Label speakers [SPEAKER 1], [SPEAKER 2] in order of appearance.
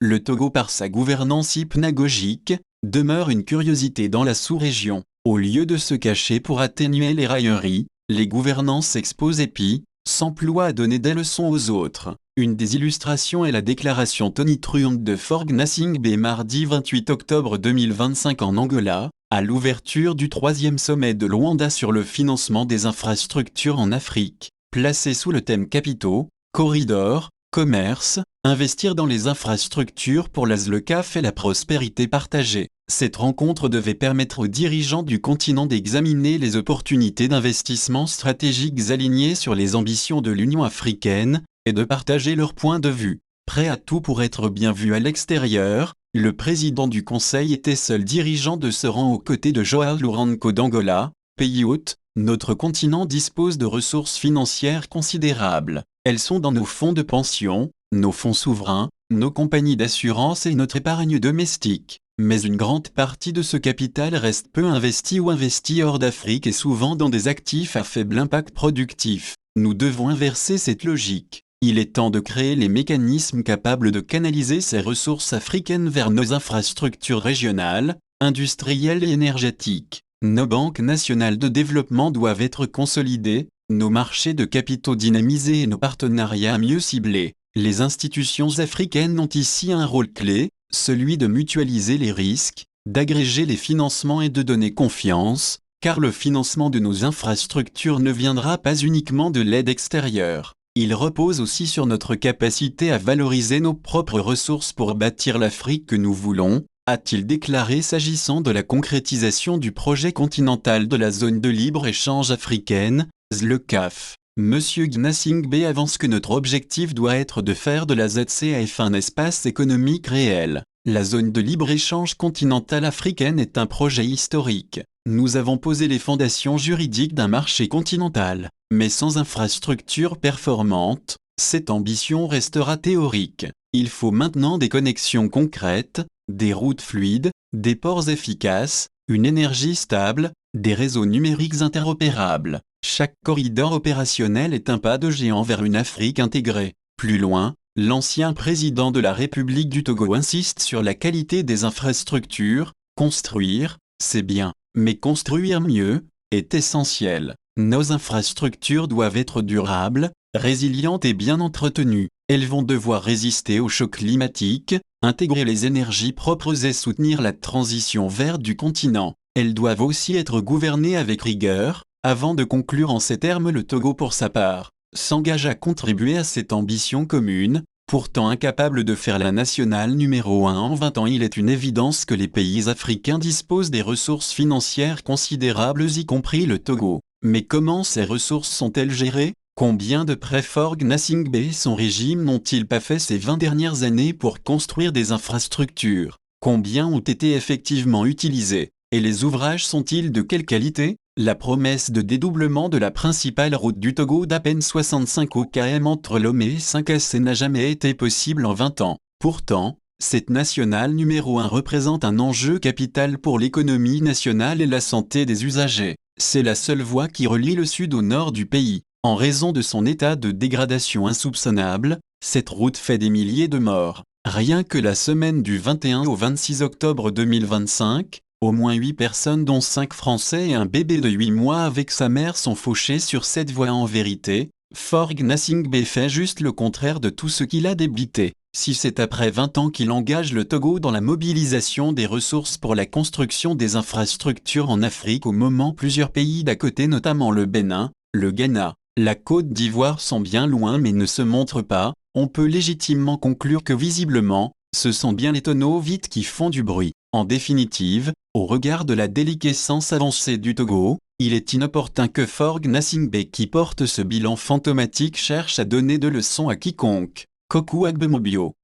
[SPEAKER 1] le Togo par sa gouvernance hypnagogique, demeure une curiosité dans la sous-région. Au lieu de se cacher pour atténuer les railleries, les gouvernants s'exposent et s'emploient à donner des leçons aux autres. Une des illustrations est la déclaration tonitruante de Faure Gnassingbé mardi 28 octobre 2025 en Angola, à l'ouverture du 3e sommet de Luanda sur le financement des infrastructures en Afrique. Placé sous le thème capitaux, corridors, commerce, investir dans les infrastructures pour la ZLECAf et la prospérité partagée. Cette rencontre devait permettre aux dirigeants du continent d'examiner les opportunités d'investissement stratégiques alignées sur les ambitions de l'Union africaine et de partager leurs points de vue. Prêt à tout pour être bien vu à l'extérieur, le président du Conseil était seul dirigeant de ce rang aux côtés de João Lourenço d'Angola, pays hôte. Notre continent dispose de ressources financières considérables. Elles sont dans nos fonds de pension, nos fonds souverains, nos compagnies d'assurance et notre épargne domestique. Mais une grande partie de ce capital reste peu investi ou investi hors d'Afrique et souvent dans des actifs à faible impact productif. Nous devons inverser cette logique. Il est temps de créer les mécanismes capables de canaliser ces ressources africaines vers nos infrastructures régionales, industrielles et énergétiques. Nos banques nationales de développement doivent être consolidées, nos marchés de capitaux dynamisés et nos partenariats mieux ciblés. Les institutions africaines ont ici un rôle clé, celui de mutualiser les risques, d'agréger les financements et de donner confiance, car le financement de nos infrastructures ne viendra pas uniquement de l'aide extérieure. Il repose aussi sur notre capacité à valoriser nos propres ressources pour bâtir l'Afrique que nous voulons, a-t-il déclaré s'agissant de la concrétisation du projet continental de la zone de libre-échange africaine, ZLECAf. Monsieur Gnassingbé avance que notre objectif doit être de faire de la ZCAF un espace économique réel. La zone de libre-échange continentale africaine est un projet historique. Nous avons posé les fondations juridiques d'un marché continental, mais sans infrastructures performantes, cette ambition restera théorique. Il faut maintenant des connexions concrètes, des routes fluides, des ports efficaces, une énergie stable, des réseaux numériques interopérables. Chaque corridor opérationnel est un pas de géant vers une Afrique intégrée. Plus loin, l'ancien président de la République du Togo insiste sur la qualité des infrastructures. Construire, c'est bien, mais construire mieux est essentiel. Nos infrastructures doivent être durables, résilientes et bien entretenues. Elles vont devoir résister aux chocs climatiques, intégrer les énergies propres et soutenir la transition verte du continent. Elles doivent aussi être gouvernées avec rigueur. Avant de conclure en ces termes, le Togo pour sa part s'engage à contribuer à cette ambition commune. Pourtant incapable de faire la nationale numéro 1 en 20 ans, il est une évidence que les pays africains disposent des ressources financières considérables, y compris le Togo. Mais comment ces ressources sont-elles gérées ? Combien de prêts Faure Gnassingbé et son régime n'ont-ils pas fait ces 20 dernières années pour construire des infrastructures ? Combien ont été effectivement utilisés ? Et les ouvrages sont-ils de quelle qualité ? La promesse de dédoublement de la principale route du Togo d'à peine 65 km entre Lomé et Saint-Cassé n'a jamais été possible en 20 ans. Pourtant, cette nationale numéro 1 représente un enjeu capital pour l'économie nationale et la santé des usagers. C'est la seule voie qui relie le sud au nord du pays. En raison de son état de dégradation insoupçonnable, cette route fait des milliers de morts. Rien que la semaine du 21 au 26 octobre 2025, au moins 8 personnes dont 5 Français et un bébé de 8 mois avec sa mère sont fauchés sur cette voie. En vérité, Faure Gnassingbé fait juste le contraire de tout ce qu'il a débité. Si c'est après 20 ans qu'il engage le Togo dans la mobilisation des ressources pour la construction des infrastructures en Afrique, au moment plusieurs pays d'à côté, notamment le Bénin, le Ghana, la Côte d'Ivoire sont bien loin mais ne se montrent pas, on peut légitimement conclure que visiblement, ce sont bien les tonneaux vides qui font du bruit. En définitive, au regard de la déliquescence avancée du Togo, il est inopportun que Faure Gnassingbé, qui porte ce bilan fantomatique, cherche à donner de leçons à quiconque. Kokou Agbemobio.